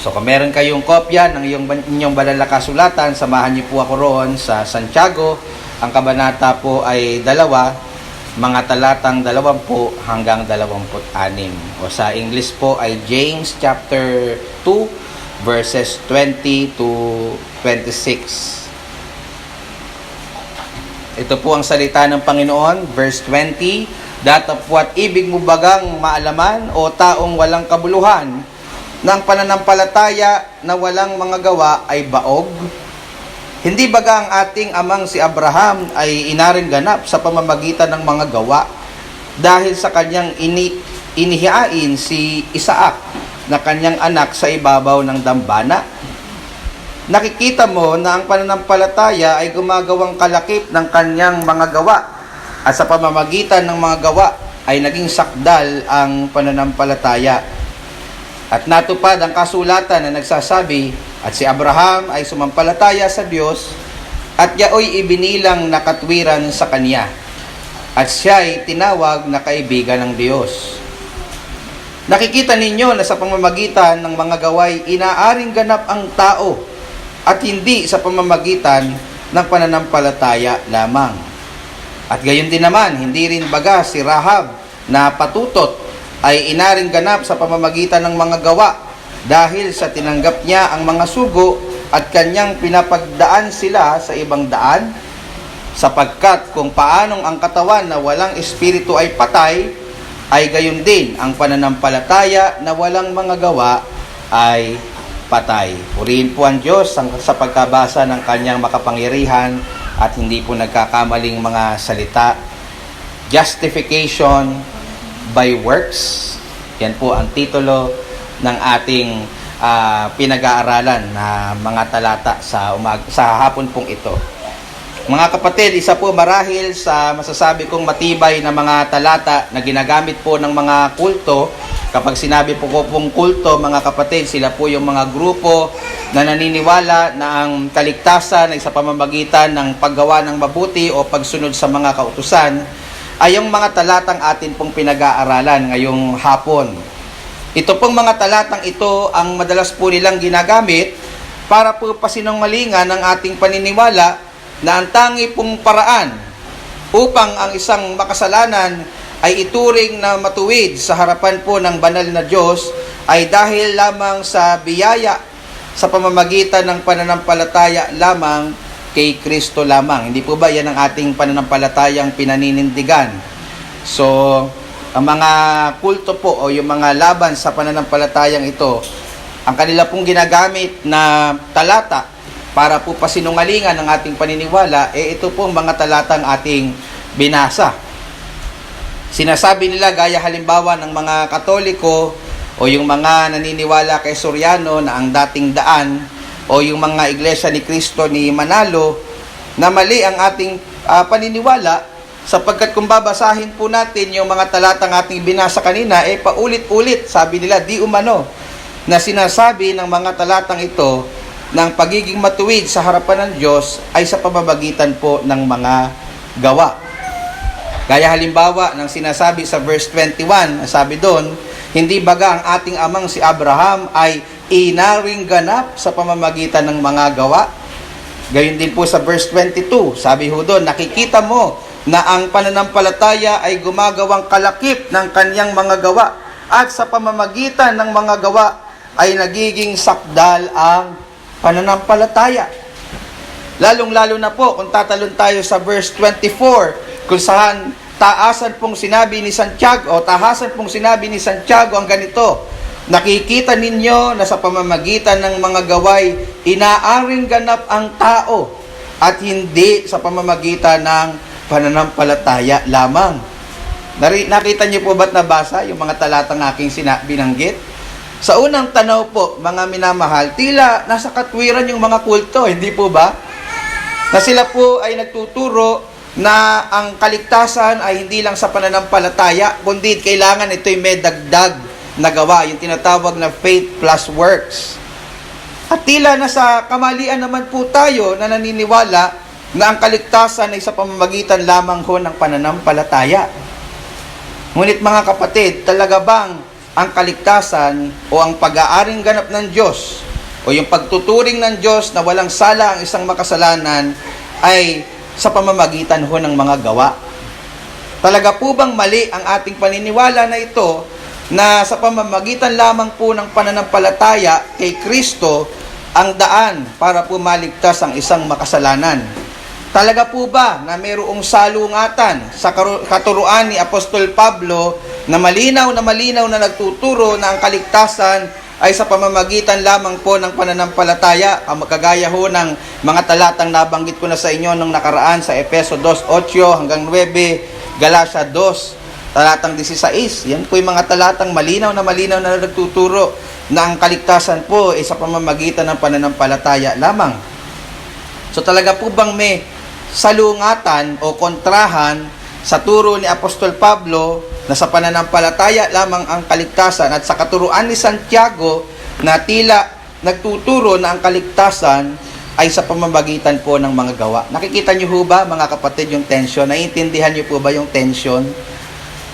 So kung meron kayong kopya ng inyong banal na kasulatan, samahan niyo po ako roon sa Santiago. Ang kabanata po ay 2, mga talatang 20 hanggang 26. O sa English po ay James chapter 2 verses 20 to 26. Ito po ang salita ng Panginoon, verse 20. Datapwat ibig mo bagang maalaman o taong walang kabuluhan ng pananampalataya na walang mga gawa ay baog? Hindi baga ang ating amang si Abraham ay inaring ganap sa pamamagitan ng mga gawa dahil sa kanyang inihiain si Isaac na kanyang anak sa ibabaw ng dambana? Nakikita mo na ang pananampalataya ay gumagawang kalakip ng kanyang mga gawa at sa pamamagitan ng mga gawa ay naging sakdal ang pananampalataya. At natupad ang kasulatan na nagsasabi, at si Abraham ay sumampalataya sa Diyos at yaoy ibinilang na katwiran sa kanya. At siya ay tinawag na kaibigan ng Diyos. Nakikita ninyo na sa pamamagitan ng mga gaway, inaaring ganap ang tao at hindi sa pamamagitan ng pananampalataya lamang. At gayon din naman, hindi rin baga si Rahab na patutot ay inaring ganap sa pamamagitan ng mga gawa dahil sa tinanggap niya ang mga sugo at kanyang pinapagdaan sila sa ibang daan, sapagkat kung paanong ang katawan na walang espiritu ay patay, ay gayon din ang pananampalataya na walang mga gawa ay patay. Purihin po ang Diyos sa pagkabasa ng kanyang makapangyarihan at hindi po nagkakamaling mga salita. Justification by works. Yan po ang titulo ng ating pinag-aaralan na mga talata sa hapon pong ito. Mga kapatid, isa po marahil sa masasabi kong matibay na mga talata na ginagamit po ng mga kulto. Kapag sinabi po ko pong kulto, mga kapatid, sila po yung mga grupo na naniniwala na ang kaligtasan ay sa pamamagitan ng paggawa ng mabuti o pagsunod sa mga kautusan, ay yung mga talatang atin pong pinag-aaralan ngayong hapon. Ito pong mga talatang ito ang madalas po nilang ginagamit para po pasinungalingan ng ating paniniwala na ang tangi pong paraan upang ang isang makasalanan ay ituring na matuwid sa harapan po ng banal na Diyos ay dahil lamang sa biyaya sa pamamagitan ng pananampalataya lamang kay Kristo lamang. Hindi po ba yan ang ating pananampalatayang pinaninindigan? So, ang mga kulto po o yung mga laban sa pananampalatayang ito, ang kanila pong ginagamit na talata para po pasinungalingan ng ating paniniwala, ito po ang mga talatang ating binasa. Sinasabi nila gaya halimbawa ng mga Katoliko o yung mga naniniwala kay Soriano na ang dating daan o yung mga iglesia ni Cristo ni Manalo na mali ang ating paniniwala sapagkat kung babasahin po natin yung mga talatang ating binasa kanina, paulit-ulit, sabi nila, di umano, na sinasabi ng mga talatang ito ng pagiging matuwid sa harapan ng Diyos ay sa pamamagitan po ng mga gawa. Gaya halimbawa ng sinasabi sa verse 21, sabi doon, hindi baga ang ating amang si Abraham ay inaring ganap sa pamamagitan ng mga gawa? Gayon din po sa verse 22, sabi ho doon, nakikita mo na ang pananampalataya ay gumagawang kalakip ng kanyang mga gawa at sa pamamagitan ng mga gawa ay nagiging sakdal ang pananampalataya. Lalong-lalo na po kung tatalon tayo sa verse 24 kung saan tahasan pong sinabi ni Santiago ang ganito, nakikita ninyo na sa pamamagitan ng mga gaway inaaring ganap ang tao at hindi sa pamamagitan ng pananampalataya lamang. Nakita niyo po ba't nabasa yung mga talatang aking binanggit? Sa unang tanaw po, mga minamahal, tila nasa katwiran yung mga kulto, hindi po ba? Na sila po ay nagtuturo na ang kaligtasan ay hindi lang sa pananampalataya, kundi kailangan ito'y may dagdag na gawa, yung tinatawag na faith plus works. At tila nasa kamalian naman po tayo na naniniwala na ang kaligtasan ay sa pamamagitan lamang ho ng pananampalataya. Ngunit mga kapatid, talaga bang ang kaligtasan o ang pag-aaring ganap ng Diyos o yung pagtuturing ng Diyos na walang sala ang isang makasalanan ay sa pamamagitan ho ng mga gawa. Talaga po bang mali ang ating paniniwala na ito na sa pamamagitan lamang po ng pananampalataya kay Kristo ang daan para po maligtas ang isang makasalanan? Talaga po ba na mayroong salungatan sa katuruan ni Apostol Pablo na malinaw na nagtuturo na ang kaligtasan ay sa pamamagitan lamang po ng pananampalataya, kagaya ho ng mga talatang nabanggit ko na sa inyo nung nakaraan sa Efeso 2:8 hanggang 9, Galatia 2, talatang 16. Yan po yung mga talatang malinaw na nagtuturo na ang kaligtasan po ay sa pamamagitan ng pananampalataya lamang. So talaga po bang may salungatan o kontrahan sa turo ni Apostol Pablo na sa pananampalataya lamang ang kaligtasan at sa katuruan ni Santiago na tila nagtuturo na ang kaligtasan ay sa pamamagitan po ng mga gawa? Nakikita niyo ho ba, mga kapatid, yung tension? Naiintindihan niyo po ba yung tension?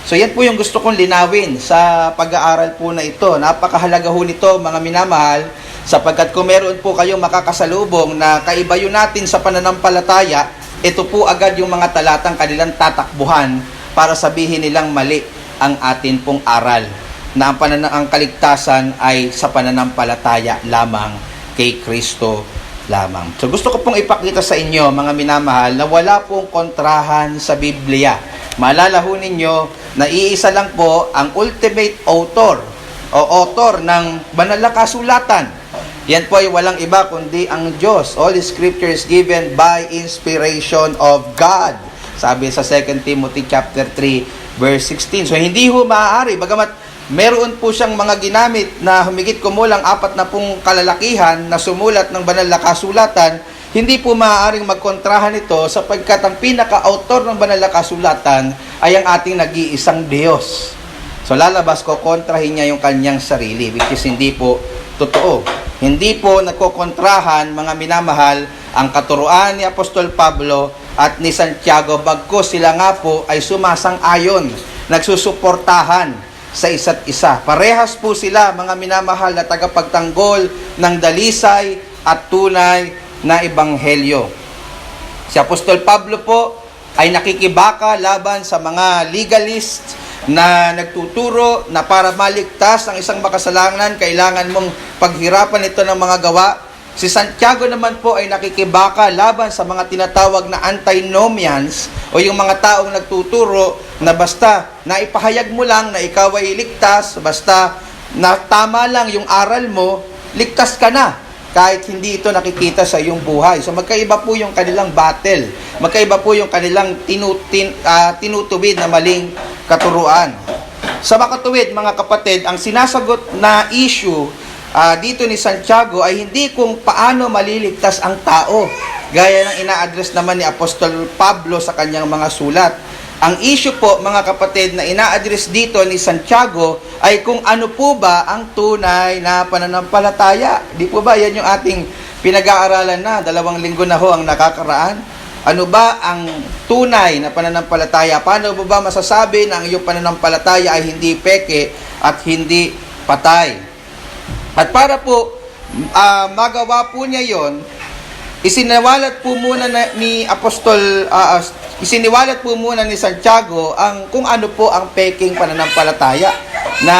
So yan po yung gusto kong linawin sa pag-aaral po na ito. Napakahalaga ho nito, mga minamahal, sapagkat kung meron po kayong makakasalubong na kaiba yun natin sa pananampalataya, ito po agad yung mga talatang kanilang tatakbuhan para sabihin nilang mali ang atin pong aral na ang kaligtasan ay sa pananampalataya lamang kay Kristo lamang. So gusto ko pong ipakita sa inyo, mga minamahal, na wala pong kontrahan sa Biblia. Maalala ho ninyo na iisa lang po ang ultimate author o author ng banal na kasulatan. Yan po ay walang iba kundi ang Diyos. All the scripture is given by inspiration of God. Sabi sa 2 Timothy chapter 3 verse 16. So hindi ho maaari, bagamat meron po siyang mga ginamit na humigit kumulang 40 kalalakihan na sumulat ng banal na kasulatan, hindi po maaaring magkontrahan ito sapagkat ang pinaka-author ng banal na kasulatan ay ang ating nag-iisang Diyos. So lalabas ko, kontrahin niya yung kanyang sarili, which is hindi po totoo. Hindi po nagkokontrahan, mga minamahal, ang katuruan ni Apostol Pablo at ni Santiago, bagkus sila nga po ay sumasang-ayon, nagsusuportahan sa isa't isa. Parehas po sila, mga minamahal, na tagapagtanggol ng dalisay at tunay na ebanghelyo. Si Apostol Pablo po ay nakikibaka laban sa mga legalist na nagtuturo na para maligtas ang isang makasalanan, kailangan mong paghirapan ito ng mga gawa. Si Santiago naman po ay nakikibaka laban sa mga tinatawag na antinomians o yung mga taong nagtuturo na basta na ipahayag mo lang na ikaw ay ligtas, basta na tama lang yung aral mo, ligtas ka na kahit hindi ito nakikita sa iyong buhay. So magkaiba po yung kanilang battle, magkaiba po yung kanilang tinutuwid na maling katuruan. Sa makatuwid, mga kapatid, ang sinasagot na issue dito ni Santiago ay hindi kung paano maliligtas ang tao, gaya ng ina-address naman ni Apostol Pablo sa kanyang mga sulat. Ang issue po, mga kapatid, na ina-address dito ni Santiago ay kung ano po ba ang tunay na pananampalataya. Di po ba yan yung ating pinag-aaralan na 2 linggo na ho ang nakakaraan? Ano ba ang tunay na pananampalataya? Paano mo ba masasabi na ang iyong pananampalataya ay hindi peke at hindi patay? At para po magawa po niya yon, isiniwalat po muna ni Santiago ang kung ano po ang peking pananampalataya na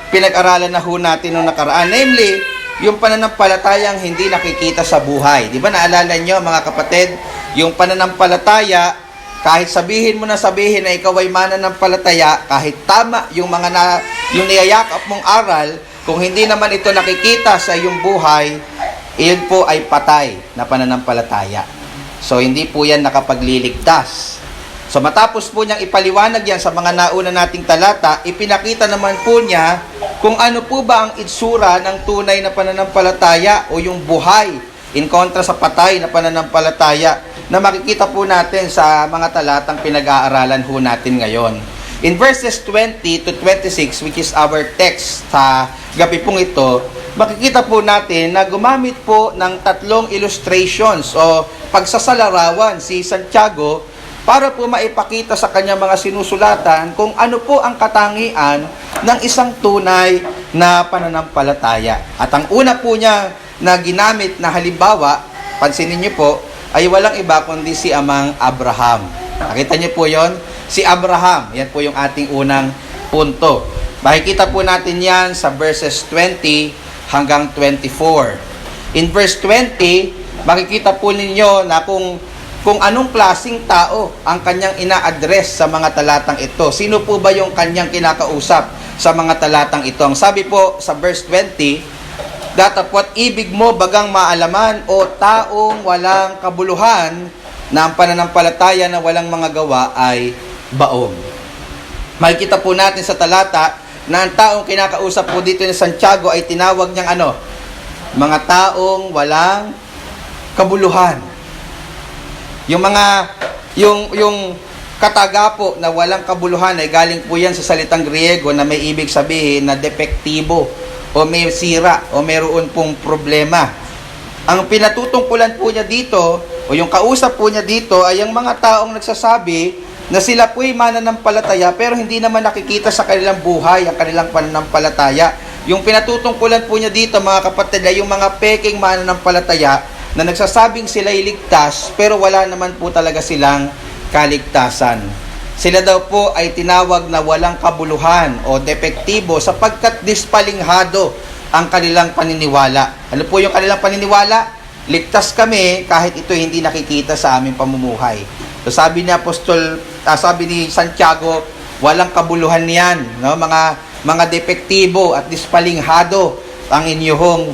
pinag-aralan na ho natin noong nakaraan. Namely, yung pananampalatayang hindi nakikita sa buhay. Di ba naalala nyo, mga kapatid, yung pananampalataya, kahit sabihin mo na na ikaw ay mananampalataya, kahit tama yung yung niyayakap mong aral, kung hindi naman ito nakikita sa iyong buhay, iyon po ay patay na pananampalataya. So, hindi po yan nakapagliligtas. So, matapos po niyang ipaliwanag yan sa mga nauna nating talata, ipinakita naman po niya kung ano po ba ang itsura ng tunay na pananampalataya o yung buhay in kontra sa patay na pananampalataya na makikita po natin sa mga talatang pinag-aaralan ho natin ngayon. In verses 20 to 26, which is our text sa gabi pong ito, makikita po natin na gumamit po ng 3 illustrations o pagsasalarawan si Santiago para po maipakita sa kanyang mga sinusulatan kung ano po ang katangian ng isang tunay na pananampalataya. At ang una po niya na ginamit na halimbawa, pansinin niyo po, ay walang iba kundi si Amang Abraham. Nakita niyo po yon? Si Abraham, yan po yung ating unang punto. Makikita po natin yan sa verses 20 hanggang 24. In verse 20, makikita po ninyo na kung anong klaseng tao ang kanyang ina-address sa mga talatang ito. Sino po ba yung kanyang kinakausap sa mga talatang ito? Ang sabi po sa verse 20, datapwat ibig mo bagang maalaman o taong walang kabuluhan na ang pananampalataya na walang mga gawa ay baog. Makikita po natin sa talata na ang taong kinakausap po dito ni Santiago ay tinawag niyang ano? Mga taong walang kabuluhan. Yung kataga po na walang kabuluhan ay galing po yan sa salitang Griego na may ibig sabihin na depektibo o may sira o mayroon pong problema. Ang pinatutungkulan po niya dito o yung kausap po niya dito ay ang mga taong nagsasabi na sila po'y mananampalataya pero hindi naman nakikita sa kanilang buhay ang kanilang pananampalataya. Yung pinatutungkulan po niya dito mga kapatid ay yung mga peking mananampalataya na nagsasabing sila'y ligtas pero wala naman po talaga silang kaligtasan. Sila daw po ay tinawag na walang kabuluhan o depektibo sapagkat dispalinghado ang kanilang paniniwala. Ano po yung kanilang paniniwala? Ligtas kami kahit ito hindi nakikita sa aming pamumuhay. So sabi ni sabi ni Santiago, walang kabuluhan niyan, no? Mga depektibo at dispalinghado ang inyong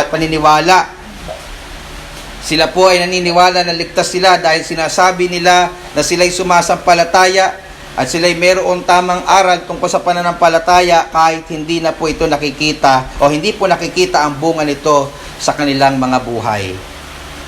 paniniwala. Sila po ay naniniwala na ligtas sila dahil sinasabi nila na sila'y sumasampalataya at sila'y mayroong tamang aral tungkol sa pananampalataya kahit hindi na po ito nakikita o hindi po nakikita ang bunga nito sa kanilang mga buhay.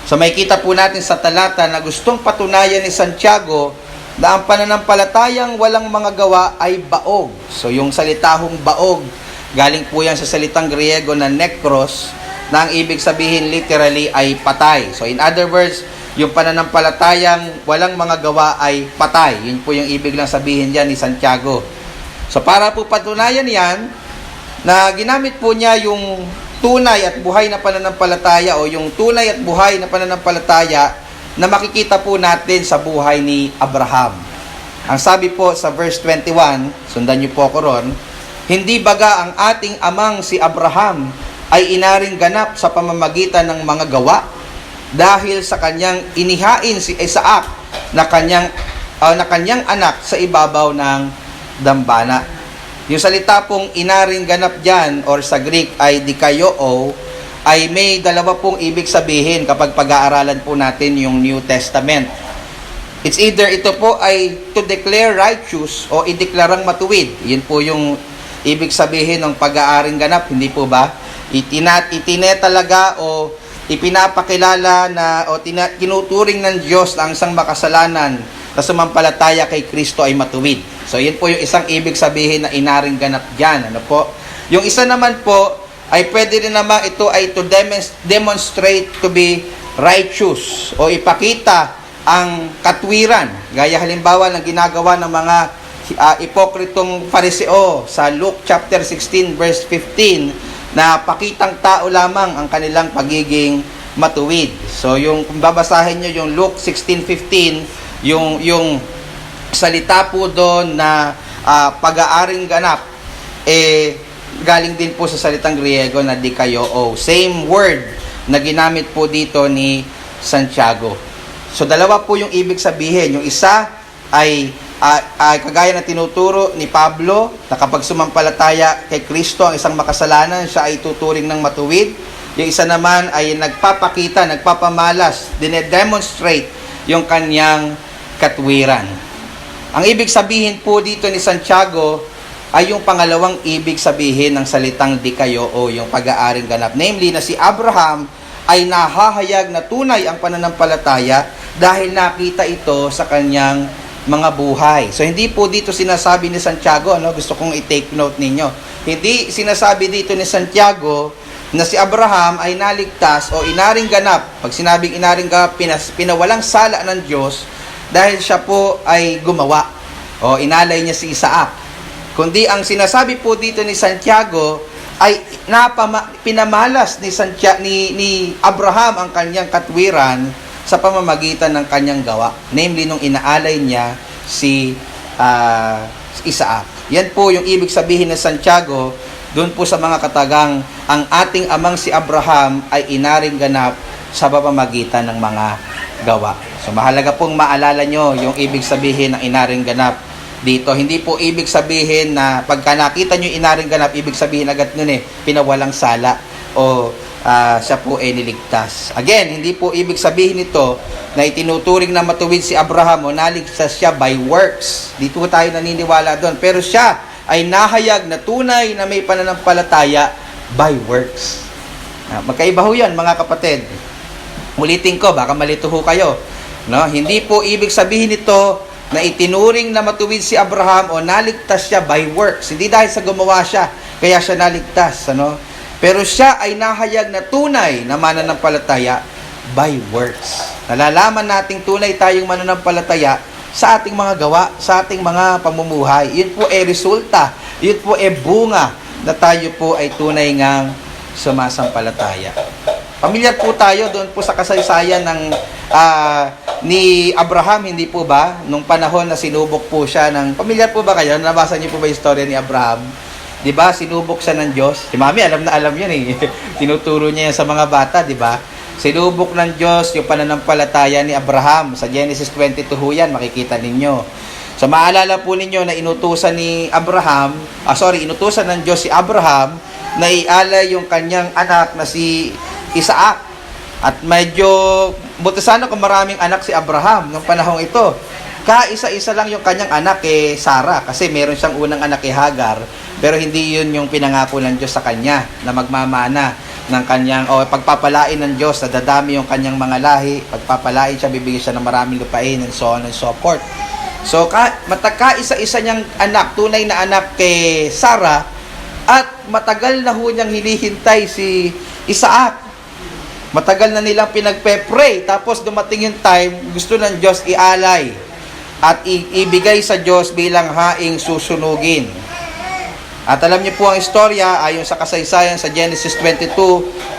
So may kita po natin sa talata na gustong patunayan ni Santiago na ang pananampalatayang walang mga gawa ay baog. So yung salitahong baog, galing po yan sa salitang Griego na nekros, na ang ibig sabihin literally ay patay. So in other words, yung pananampalatayang walang mga gawa ay patay. Yun po yung ibig lang sabihin dyan ni Santiago. So para po patunayan yan, na ginamit po niya yung tunay at buhay na pananampalataya o yung tunay at buhay na pananampalataya na makikita po natin sa buhay ni Abraham. Ang sabi po sa verse 21, sundan niyo po ako ron, hindi baga ang ating amang si Abraham ay inaring ganap sa pamamagitan ng mga gawa dahil sa kanyang inihain si Isaac na kanyang anak sa ibabaw ng dambana. Yung salita pong inaring ganap dyan or sa Greek ay dikaioo ay may dalawa pong ibig sabihin kapag pag-aaralan po natin yung New Testament. It's either ito po ay to declare righteous o ideklarang matuwid. Yun po yung ibig sabihin ng pag-aaring ganap, hindi po ba? Itinetalaga o ipinapakilala na o tinuturing ng Diyos na ang isang makasalanan na sumampalataya kay Kristo ay matuwid. So, yun po yung isang ibig sabihin na inaring ganap dyan. Ano po? Yung isa naman po ay pwede rin naman ito ay to demonstrate to be righteous o ipakita ang katwiran. Gaya halimbawa ng ginagawa ng mga ipokritong Fariseo sa Luke chapter 16 verse 15 na pakitang tao lamang ang kanilang pagiging matuwid. So yung kung babasahin nyo yung Luke 16:15, yung salita po doon na pag-aaring ganap galing din po sa salitang Griego na dikaioo. Same word na ginamit po dito ni Santiago. So dalawa po yung ibig sabihin. Yung isa ay kagaya na tinuturo ni Pablo na kapag sumampalataya kay Kristo ang isang makasalanan, siya ay tuturing ng matuwid. Yung isa naman ay nagpapakita, nagpapamalas, dinedemonstrate yung kanyang katwiran. Ang ibig sabihin po dito ni Santiago ay yung pangalawang ibig sabihin ng salitang dikaioo, yung pag-aaring ganap. Namely na si Abraham ay nahahayag na tunay ang pananampalataya dahil nakita ito sa kanyang mga buhay. So hindi po dito sinasabi ni Santiago, gusto kong i-take note ninyo. Hindi sinasabi dito ni Santiago na si Abraham ay naligtas o inaring ganap. Pag sinabing inaring ganap, pinawalang sala ng Diyos dahil siya po ay gumawa o inalay niya si Isaac. Kundi ang sinasabi po dito ni Santiago ay pinamalas ni Abraham ang kanyang katwiran sa pamamagitan ng kanyang gawa. Namely, nung inaalay niya si Isaac. Yan po yung ibig sabihin ng Santiago doon po sa mga katagang ang ating amang si Abraham ay inaring ganap sa pamamagitan ng mga gawa. So mahalaga pong maalala nyo yung ibig sabihin ng inaring ganap dito. Hindi po ibig sabihin na pagka nakita nyo inaring ganap, ibig sabihin agad nun pinawalang sala o siya po ay niligtas. Again, hindi po ibig sabihin nito na itinuturing na matuwid si Abraham o naligtas siya by works. Dito tayo naniniwala doon. Pero siya ay nahayag na tunay na may pananampalataya by works. Magkaiba ho yan, mga kapatid. Ulitin ko, baka malito ho kayo. No? Hindi po ibig sabihin nito na itinuring na matuwid si Abraham o naligtas siya by works. Hindi dahil sa gumawa siya, kaya siya naligtas. Ano? Pero siya ay nahayag na tunay na mananampalataya by works. Nalalaman nating tunay tayong mananampalataya sa ating mga gawa, sa ating mga pamumuhay. Yun po ay resulta, yun po ay bunga na tayo po ay tunay ngang sumasampalataya. Pamilyar po tayo doon po sa kasaysayan ng ni Abraham, hindi po ba? Nung panahon na sinubok po siya ng... Pamilyar po ba kayo? Nabasa niyo po ba yung story ni Abraham? Di ba? Sinubok siya ng Diyos. Si Mami, alam na alam yan eh. Tinuturo niya yan sa mga bata, di ba? Sinubok ng Diyos yung pananampalataya ni Abraham. Sa Genesis 22 yan, makikita ninyo. So maalala po ninyo na inutusan ni Abraham, inutusan ng Diyos si Abraham na ialay yung kanyang anak na si Isaac. At medyo, buti sana kung maraming anak si Abraham ng panahong ito. Kaisa-isa lang yung kanyang anak Sarah, kasi meron siyang unang anak Hagar, pero hindi yun yung pinangako ng Diyos sa kanya na magmamana ng kanyang, pagpapalain ng Diyos, na dadami yung kanyang mga lahi, pagpapalain siya, bibigyan siya ng maraming lupain, and so on and so forth. So, matagkaisa-isa niyang anak, tunay na anak kay Sarah, at matagal na ho niyang hinihintay si Isaac. Matagal na nilang pinagpe-pray, tapos dumating yung time, gusto ng Diyos ialay at ibigay sa Diyos bilang haing susunugin. At alam niyo po ang istorya, ayon sa kasaysayan sa Genesis 22,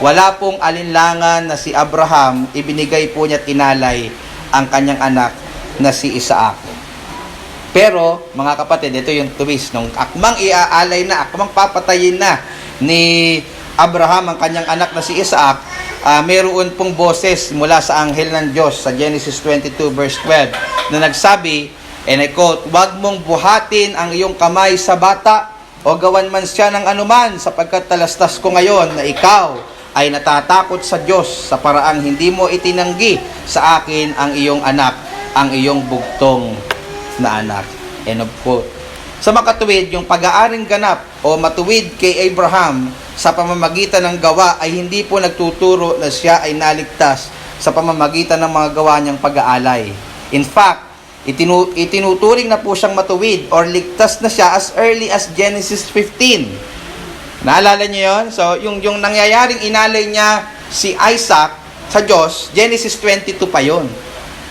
wala pong alinlangan na si Abraham, ibinigay po niya at inalay ang kanyang anak na si Isaac. Pero, mga kapatid, ito yung twist. Nung akmang iaalay na, akmang papatayin na ni Abraham ang kanyang anak na si Isaac, meron pong boses mula sa anghel ng Diyos sa Genesis 22 verse 12 na nagsabi, and I quote, "Huwag mong buhatin ang iyong kamay sa bata o gawan man siya ng anuman, sapagkat talastas ko ngayon na ikaw ay natatakot sa Diyos sa paraang hindi mo itinanggi sa akin ang iyong anak, ang iyong bugtong na anak." End of quote. Sa makatuwid, yung pag-aaring ganap o matuwid kay Abraham sa pamamagitan ng gawa ay hindi po nagtuturo na siya ay naligtas sa pamamagitan ng mga gawa niyang pag-aalay. In fact, itinuturing na po siyang matuwid or ligtas na siya as early as Genesis 15. Naalala niyo yun? So, yung nangyayaring inalay niya si Isaac sa Diyos, Genesis 22 pa yun.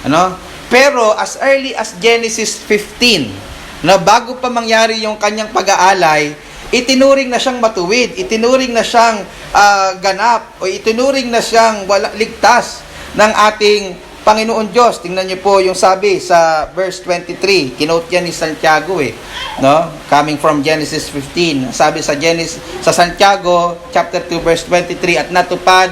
Ano? Pero as early as Genesis 15, na bago pa mangyari yung kanyang pag-aalay, itinuring na siyang matuwid, itinuring na siyang ganap, o itinuring na siyang ligtas ng ating Panginoon Diyos. Tingnan niyo po yung sabi sa verse 23. Kinote yan ni Santiago no? Coming from Genesis 15. Sabi sa Santiago chapter 2 verse 23, "At natupad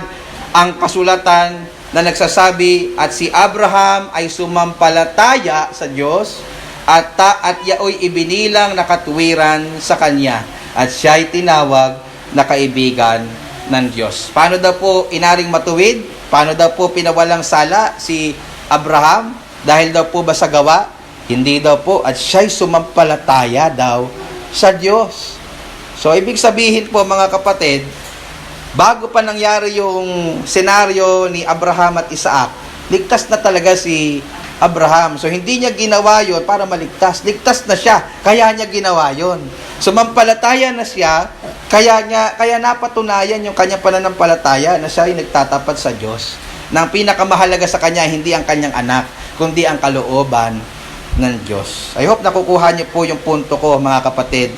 ang kasulatan na nagsasabi, at si Abraham ay sumampalataya sa Diyos at yaoy ibinilang na katuwiran sa kanya, at siya'y tinawag na kaibigan ng Diyos." Paano daw po inaring matuwid? Paano daw po pinawalang sala si Abraham? Dahil daw po ba sa gawa? Hindi daw po. At siya'y sumampalataya daw sa Diyos. So, ibig sabihin po, mga kapatid, bago pa nangyari yung senaryo ni Abraham at Isaac, ligtas na talaga si Abraham. So, hindi niya ginawa yon para maligtas. Ligtas na siya, kaya niya ginawa yon. Sumampalataya na siya, kaya napatunayan yung kanyang pananampalataya na siya ay nagtatapat sa Diyos. Na ang pinakamahalaga sa kanya, hindi ang kanyang anak, kundi ang kalooban ng Diyos. I hope nakukuha niyo po yung punto ko, mga kapatid,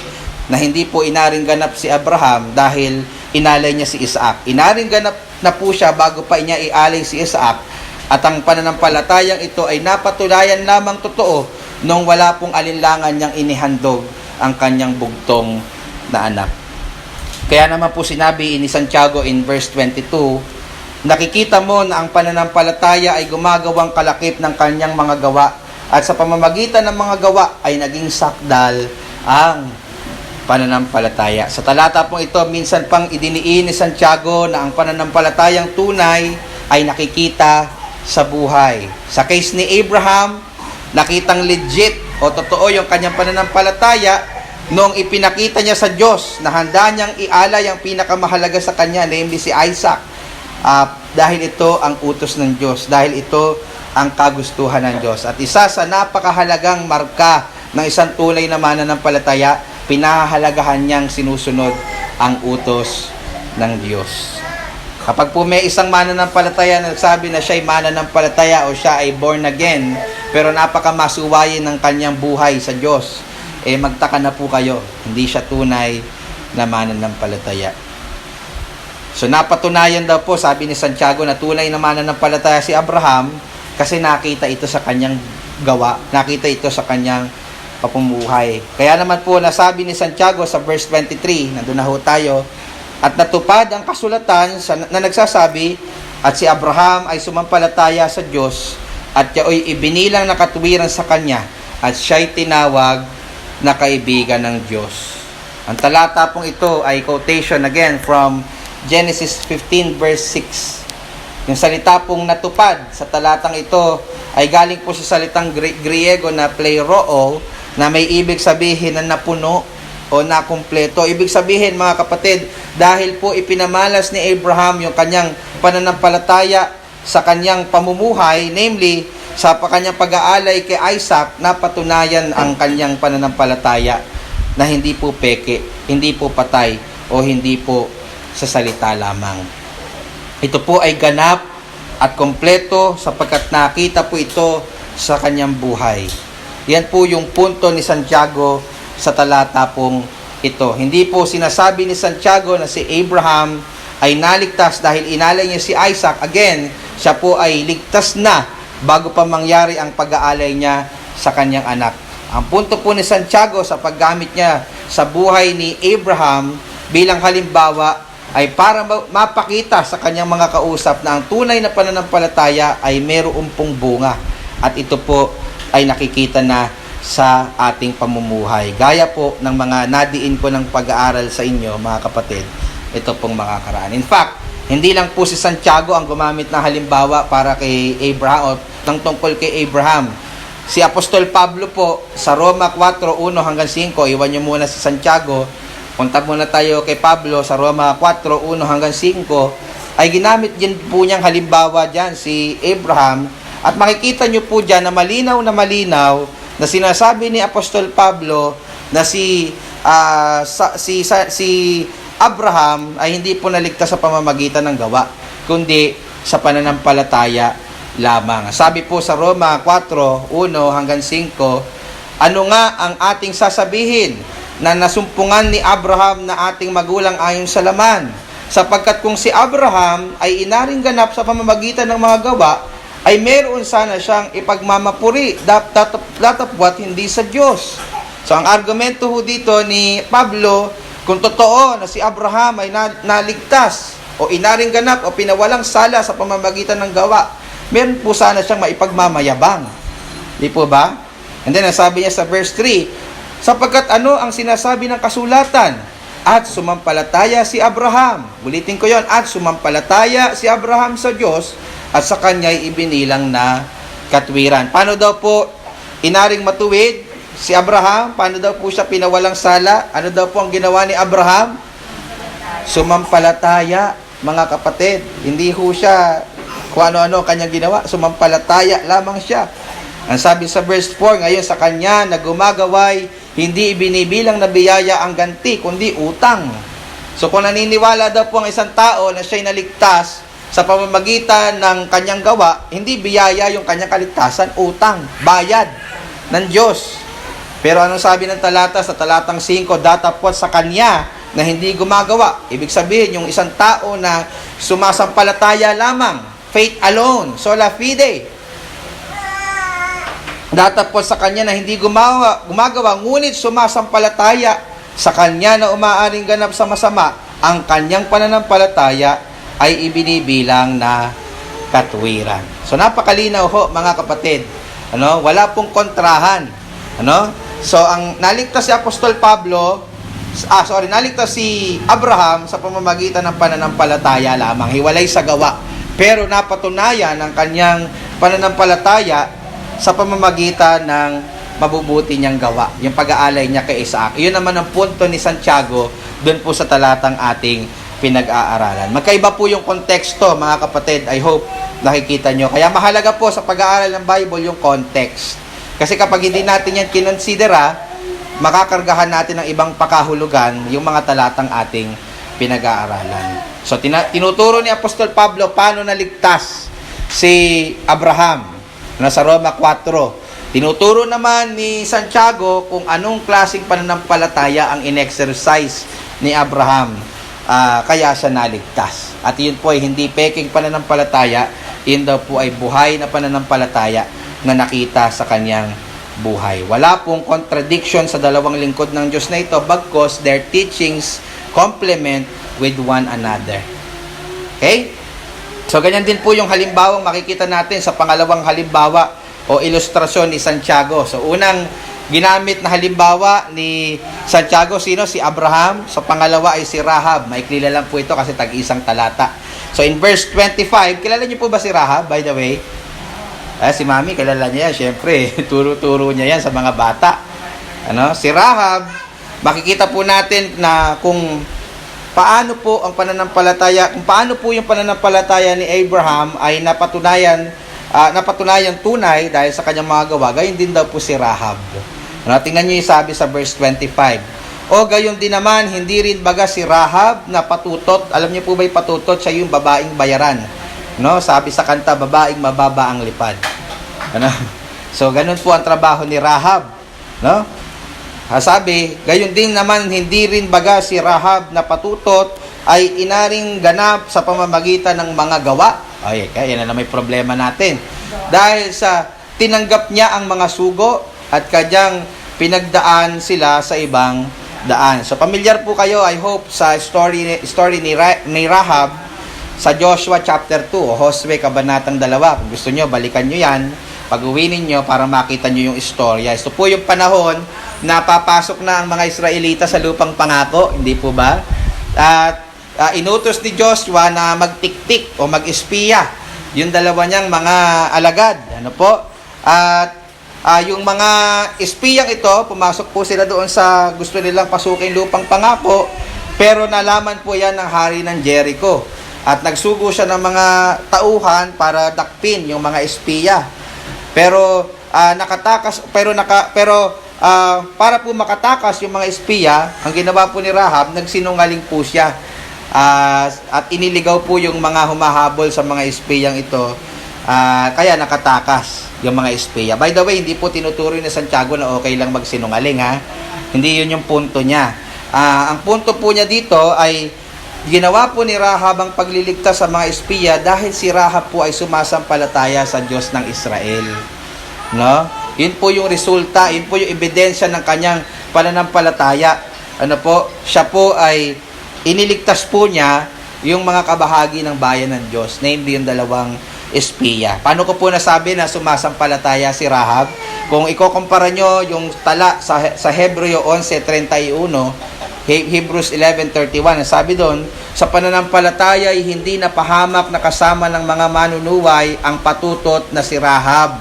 na hindi po inaring ganap si Abraham dahil inalay niya si Isaac. Inaring ganap na po siya bago pa niya ialay si Isaac, at ang pananampalatayang ito ay napatunayan lamang totoo nung wala pong alinlangan niyang inihandog ang kanyang bugtong na anak. Kaya naman po sinabi ni Santiago in verse 22, nakikita mo na ang pananampalataya ay gumagawang kalakip ng kanyang mga gawa, at sa pamamagitan ng mga gawa ay naging sakdal ang pananampalataya. Sa talata pong ito, minsan pang idiniin ni Santiago na ang pananampalatayang tunay ay nakikita sa buhay. Sa case ni Abraham, nakitang legit o totoo yung kanyang pananampalataya noong ipinakita niya sa Diyos na handa niyang ialay ang pinakamahalaga sa kanya, namely si Isaac. Dahil ito ang utos ng Diyos, dahil ito ang kagustuhan ng Diyos. At isa sa napakahalagang marka ng isang tunay na mananampalataya, pinahahalagahan niyang sinusunod ang utos ng Diyos. Kapag po may isang mananampalataya na nagsabi na siya ay mananampalataya o siya ay born again, pero napakamasuwayin ng kanyang buhay sa Diyos, magtaka na po kayo, hindi siya tunay na mananampalataya. So napatunayan daw po, sabi ni Santiago, na tunay na mananampalataya si Abraham kasi nakita ito sa kanyang gawa, nakita ito sa kanyang papumuhay. Kaya naman po nasabi ni Santiago sa verse 23, nandun na ho tayo, at natupad ang kasulatan na nagsasabi, at si Abraham ay sumampalataya sa Diyos, at siya ibinilang na katuwiran sa kanya, at siya'y tinawag na kaibigan ng Diyos. Ang talata pong ito ay quotation again from Genesis 15 verse 6. Yung salita pong natupad sa talatang ito ay galing po sa salitang Griego na pleroo, na may ibig sabihin na napuno o nakumpleto. Ibig sabihin, mga kapatid, dahil po ipinamalas ni Abraham yung kanyang pananampalataya sa kanyang pamumuhay, namely sa kanyang pag-aalay kay Isaac, napatunayan ang kanyang pananampalataya na hindi po peke, hindi po patay, o hindi po sa salita lamang. Ito po ay ganap at kompleto sapagkat nakita po ito sa kanyang buhay. Yan po yung punto ni Santiago sa talata pong ito. Hindi po sinasabi ni Santiago na si Abraham ay naligtas dahil inalay niya si Isaac. Again, siya po ay ligtas na bago pa mangyari ang pag-aalay niya sa kanyang anak. Ang punto po ni Santiago sa paggamit niya sa buhay ni Abraham bilang halimbawa ay para mapakita sa kanyang mga kausap na ang tunay na pananampalataya ay mayroong pong bunga. At ito po ay nakikita na sa ating pamumuhay. Gaya po ng mga nadiin ko ng pag-aaral sa inyo, mga kapatid, ito pong mga karaan. In fact, hindi lang po si Santiago ang gumamit ng halimbawa para kay Abraham o ng tungkol kay Abraham. Si Apostol Pablo po sa Roma 4:1 hanggang 5, iwan nyo muna si Santiago, punta muna tayo kay Pablo sa Roma 4:1 hanggang 5, ay ginamit din po niyang halimbawa dyan si Abraham. At makikita nyo po dyan na malinaw na sinasabi ni Apostol Pablo na si Abraham ay hindi po naligtas sa pamamagitan ng gawa, kundi sa pananampalataya lamang. Sabi po sa Roma 4:1 hanggang 5, ano nga ang ating sasabihin na nasumpungan ni Abraham na ating magulang ayon sa laman? Sapagkat kung si Abraham ay inaring ganap sa pamamagitan ng mga gawa, ay meron sana siyang ipagmamapuri, datapwat hindi sa Diyos. So ang argumento ho dito ni Pablo, kung totoo na si Abraham ay naligtas o inaring ganap o pinawalang sala sa pamamagitan ng gawa, meron po sana siyang maipagmamayabang. Di po ba? And then nasabi niya sa verse 3, sapagkat ano ang sinasabi ng kasulatan? At sumampalataya si Abraham. Ulitin ko yon, at sumampalataya si Abraham sa Diyos at sa kanya'y ibinilang na katwiran. Paano daw po inaring matuwid si Abraham? Paano daw po siya pinawalang sala? Ano daw po ang ginawa ni Abraham? Sumampalataya, mga kapatid. Hindi ho siya kung ano-ano kanyang ginawa. Sumampalataya lamang siya. Ang sabi sa verse 4, ngayon sa kanya na gumagaway, hindi ibinibilang na biyaya ang ganti, kundi utang. So kung naniniwala daw po ang isang tao na siya'y naligtas sa pamamagitan ng kanyang gawa, hindi biyaya yung kanyang kaligtasan, utang, bayad ng Diyos. Pero anong sabi ng talata sa talatang 5, datapwat sa kanya na hindi gumagawa. Ibig sabihin, yung isang tao na sumasampalataya lamang, faith alone, sola fide. Datapwat sa kanya na hindi gumagawa, ngunit sumasampalataya sa kanya na umaaring ganap sa masama, ang kanyang pananampalataya ay ibinibilang na katwiran. So napakalinaw ho mga kapatid. Wala pong kontrahan. So ang naligtas si Apostol Pablo, naligtas si Abraham sa pamamagitan ng pananampalataya lamang, hiwalay sa gawa. Pero napatunayan ang kanyang pananampalataya sa pamamagitan ng mabubuti niyang gawa, yung pag-aalay niya kay Isaac. Iyon naman ang punto ni Santiago doon po sa talatang ating pinag-aaralan. Magkaiba po yung konteksto, mga kapatid. I hope nakikita nyo. Kaya mahalaga po sa pag-aaral ng Bible yung context. Kasi kapag hindi natin yan kinonsidera, makakargahan natin ng ibang pakahulugan yung mga talatang ating pinag-aaralan. So, tinuturo ni Apostol Pablo paano naligtas si Abraham sa Roma 4. Tinuturo naman ni Santiago kung anong klaseng pananampalataya ang in-exercise ni Abraham kaya siya naligtas. At yun po ay hindi peking pananampalataya, yun daw po ay buhay na pananampalataya na nakita sa kanyang buhay. Wala pong contradiction sa dalawang lingkod ng Diyos na ito, bagkus their teachings complement with one another. Okay? So, ganyan din po yung halimbawang makikita natin sa pangalawang halimbawa o ilustrasyon ni Santiago. So, unang ginamit na halimbawa ni Santiago, sino? Si Abraham. So, pangalawa ay si Rahab. Maikli lang po ito kasi tag-isang talata. So, in verse 25, kilala niyo po ba si Rahab, by the way? Si Mami, kilala niya yan. Siyempre, turo-turo niya yan sa mga bata. Si Rahab, makikita po natin na kung paano po ang pananampalataya, kung paano po yung pananampalataya ni Abraham ay napatunayan tunay dahil sa kanyang mga gawa. Gayon din daw po si Rahab. Tingnan niyo yung sabi sa verse 25. O gayon din naman, hindi rin baga si Rahab na patutot. Alam niyo po ba yung patutot? Siya yung babaeng bayaran. Sabi sa kanta, babaeng mababa ang lipad. So, ganun po ang trabaho ni Rahab. Sabi, gayon din naman, hindi rin baga si Rahab na patutot ay inaring ganap sa pamamagitan ng mga gawa. Kaya yan na may problema natin. Dahil sa tinanggap niya ang mga sugo at kanyang pinagdaan sila sa ibang daan. So, pamilyar po kayo, I hope, sa story ni Rahab sa Joshua chapter 2 o Josue kabanatang 2. Kung gusto nyo, balikan nyo yan. Pag-uwi ninyo para makita nyo yung istorya. Ito po yung panahon na papasok na ang mga Israelita sa lupang pangako, hindi po ba? At inutos ni Joshua na magtiktik o mag-espiya yung dalawa niyang mga alagad. At yung mga espiyang ito, pumasok po sila doon sa gusto nilang pasukin lupang pangako, pero nalaman po yan ng hari ng Jericho. At nagsugo siya ng mga tauhan para dakpin yung mga espiya. Pero para po makatakas yung mga espiya, ang ginawa po ni Rahab, nagsinungaling po siya. At iniligaw po yung mga humahabol sa mga espiyang ito. Kaya nakatakas yung mga espiya. By the way, hindi po tinuturo ni Santiago na okay lang magsinungaling, ha? Hindi yun yung punto niya. Ang punto po niya dito ay ginawa po ni Rahab ang pagliligtas sa mga espiya dahil si Rahab po ay sumasampalataya sa Diyos ng Israel. Yun po yung resulta, yun po yung ebidensya ng kanyang pananampalataya. Siya po ay iniligtas po niya yung mga kabahagi ng bayan ng Diyos, namely yung dalawang espiya. Paano ko po nasabi na sumasampalataya si Rahab? Kung ikukumpara nyo yung tala sa Hebreo 11:31, Hebrews 11:31, sabi doon, sa pananampalataya ay hindi napahamak na kasama ng mga manunuway ang patutot na si Rahab.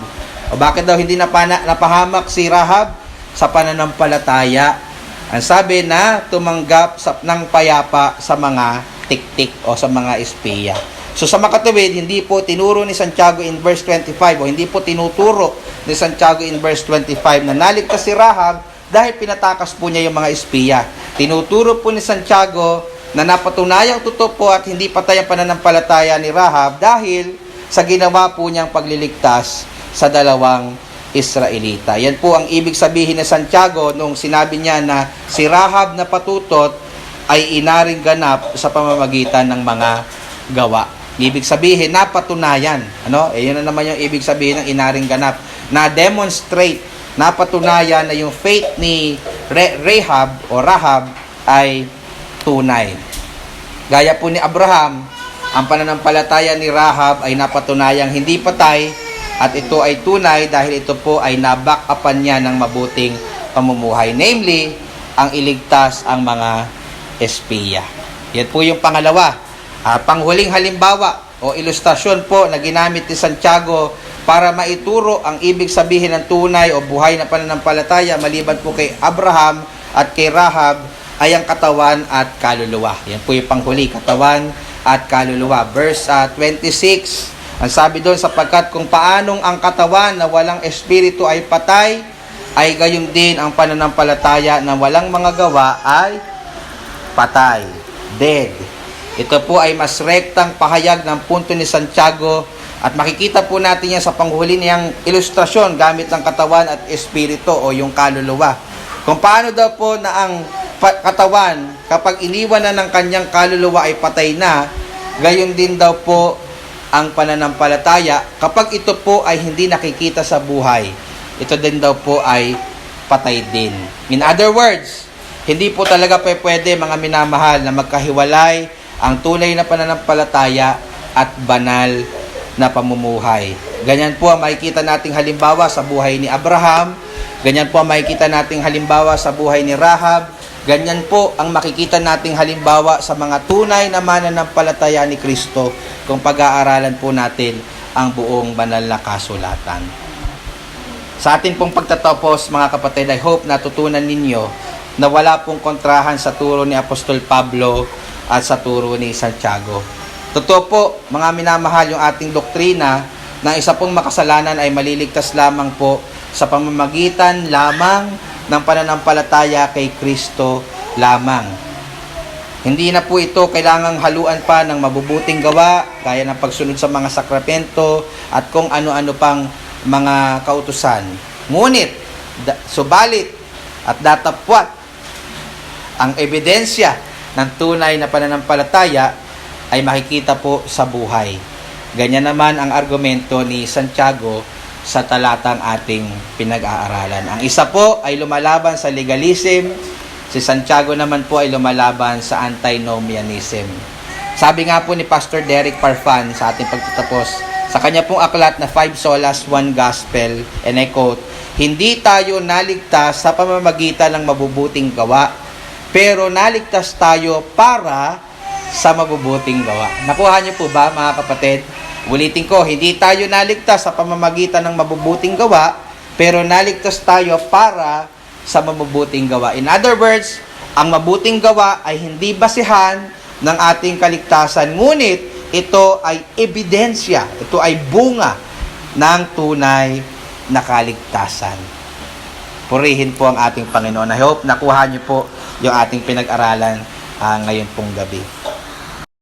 O bakit daw hindi napahamak si Rahab? Sa pananampalataya. Ang sabi na tumanggap ng payapa sa mga tiktik o sa mga espiya. So sa makatuwid, hindi po tinuro ni Santiago in verse 25 o hindi po tinuturo ni Santiago in verse 25 na naligtas si Rahab dahil pinatakas po niya yung mga espiya. Tinuturo po ni Santiago na napatunayang totoo po at hindi patay ang pananampalataya ni Rahab dahil sa ginawa po niyang pagliligtas sa dalawang Israelita. Yan po ang ibig sabihin ni Santiago nung sinabi niya na si Rahab na patutot ay inaring ganap sa pamamagitan ng mga gawa. Ibig sabihin, napatunayan. Yun na naman yung ibig sabihin ng inaring ganap. Na-demonstrate, napatunayan na yung faith ni Rahab ay tunay. Gaya po ni Abraham, ang pananampalataya ni Rahab ay napatunayang hindi patay at ito ay tunay dahil ito po ay na-back-upan niya ng mabuting pamumuhay. Namely, ang iligtas ang mga espiya. Yan po yung pangalawa. Panghuling halimbawa o ilustrasyon po na ginamit ni Santiago para maituro ang ibig sabihin ng tunay o buhay na pananampalataya maliban po kay Abraham at kay Rahab ay ang katawan at kaluluwa. Yan po yung panghuli, katawan at kaluluwa. Verse 26, ang sabi doon, sapagkat kung paanong ang katawan na walang espiritu ay patay, ay gayon din ang pananampalataya na walang mga gawa ay patay, dead. Ito po ay mas rektang pahayag ng punto ni Santiago at makikita po natin yan sa panghuli niyang ilustrasyon gamit ng katawan at espiritu o yung kaluluwa. Kung paano daw po na ang katawan, kapag iniwan na ng kanyang kaluluwa ay patay na, gayon din daw po ang pananampalataya kapag ito po ay hindi nakikita sa buhay. Ito din daw po ay patay din. In other words, hindi po talaga pwede mga minamahal na magkahiwalay ang tunay na pananampalataya at banal na pamumuhay. Ganyan po ang makikita nating halimbawa sa buhay ni Abraham. Ganyan po ang makikita nating halimbawa sa buhay ni Rahab. Ganyan po ang makikita nating halimbawa sa mga tunay na mananampalataya ni Kristo kung pag-aaralan po natin ang buong banal na kasulatan. Sa atin pong pagtatapos, mga kapatid, I hope natutunan ninyo na wala pong kontrahan sa turo ni Apostol Pablo at sa turo ni Santiago. Totoo po, mga minamahal, yung ating doktrina na isa pong makasalanan ay maliligtas lamang po sa pamamagitan lamang ng pananampalataya kay Kristo lamang. Hindi na po ito kailangang haluan pa ng mabubuting gawa, gaya ng pagsunod sa mga sakramento at kung ano-ano pang mga kautusan. Ngunit, subalit at datapwat ang ebidensya ng tunay na pananampalataya ay makikita po sa buhay. Ganyan naman ang argumento ni Santiago sa talatang ating pinag-aaralan. Ang isa po ay lumalaban sa legalism, si Santiago naman po ay lumalaban sa antinomianism. Sabi nga po ni Pastor Derek Parfan sa ating pagtatapos, sa kanya pong aklat na 5 Solas, 1 Gospel, and I quote, hindi tayo naligtas sa pamamagitan ng mabubuting gawa, pero naligtas tayo para sa mabubuting gawa. Nakuha niyo po ba, mga kapatid? Ulitin ko, hindi tayo naligtas sa pamamagitan ng mabubuting gawa, pero naligtas tayo para sa mabubuting gawa. In other words, ang mabuting gawa ay hindi basihan ng ating kaligtasan, ngunit ito ay ebidensya, ito ay bunga ng tunay na kaligtasan. Purihin po ang ating Panginoon. I hope nakuha niyo po yung ating pinag-aralan ngayon pong gabi.